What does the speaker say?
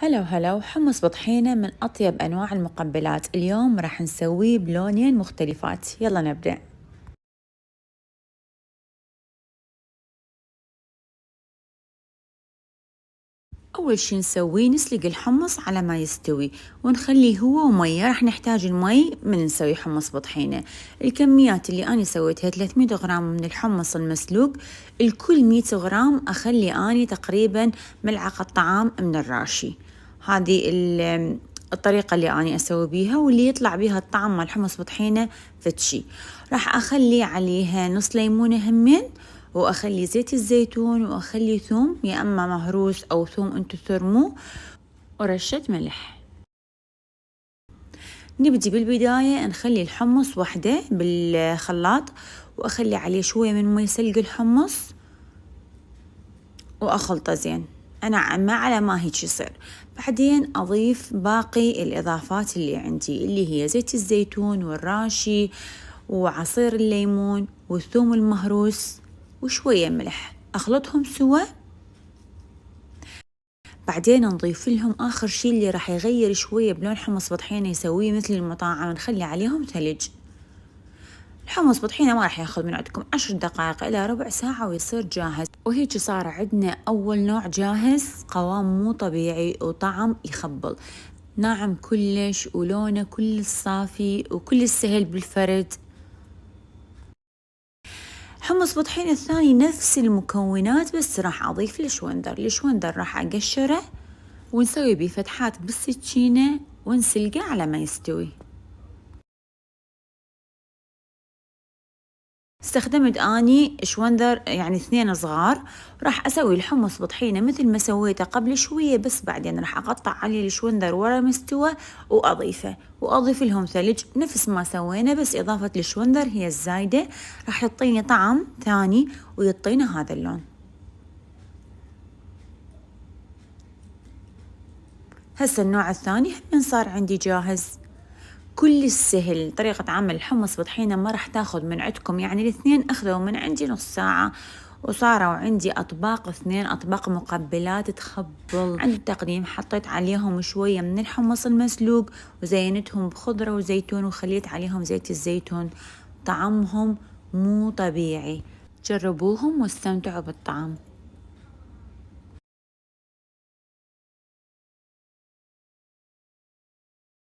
هلا وهلا، وحمص بطحينة من أطيب أنواع المقبلات. اليوم راح نسويه بلونين مختلفات. يلا نبدأ. أول شي نسويه نسلق الحمص على ما يستوي ونخليه هو ومية. راح نحتاج المي من نسوي حمص بطحينة. الكميات اللي أنا سويتها 300 غرام من الحمص المسلوق. الكل 100 غرام أخلي أني تقريبا ملعقة طعام من الراشي. هذه الطريقة اللي أنا أسوي بيها واللي يطلع بيها الطعم مال حمص بطحينة فتشي. راح أخلي عليها نص ليمونة همين، وأخلي زيت الزيتون، وأخلي ثوم يا أما مهروس أو ثوم أنتو ترموه، ورشة ملح. نبدي بالبداية نخلي الحمص وحدة بالخلاط، وأخلي عليه شوية من مي سلق الحمص وأخلطه زين. أنا ما على ما هيك يصير. بعدين أضيف باقي الإضافات اللي عندي، اللي هي زيت الزيتون والراشي وعصير الليمون والثوم المهروس وشوية ملح. أخلطهم سوا. بعدين نضيف لهم آخر شي اللي راح يغير شوية بلون حمص بطحينة، يسويه مثل المطاعم، نخلي عليهم ثلج. الحمص بطحينة ما راح ياخذ من عندكم 10 دقائق إلى ربع ساعة ويصير جاهز. وهيك صار عندنا أول نوع جاهز. قوام مو طبيعي وطعم يخبل، ناعم كلش ولونه كل صافي وكل سهل بالفرد. حمص بطحينة الثاني نفس المكونات، بس راح أضيف الشوندر راح أقشره ونسوي بيه فتحات بالسكينة ونسلقه على ما يستوي. استخدمت اني شوندر يعني 2 صغار. راح اسوي الحمص بطحينة مثل ما سويته قبل شوية، بس بعدين راح اقطع عليه الشوندر ورا مستوى واضيف لهم ثلج نفس ما سوينا، بس اضافة الشوندر هي الزايدة راح يعطيني طعم ثاني ويعطينا هذا اللون. هسه النوع الثاني هم صار عندي جاهز. كل السهل. طريقة عمل الحمص بطحينة ما راح تاخذ من عندكم، يعني الاثنين اخذوا من عندي نص ساعة، وصاروا عندي أطباق 2 أطباق مقبلات تخبل. عند التقديم حطيت عليهم شوية من الحمص المسلوق وزينتهم بخضرة وزيتون وخليت عليهم زيت الزيتون. طعمهم مو طبيعي، جربوهم واستمتعوا بالطعم.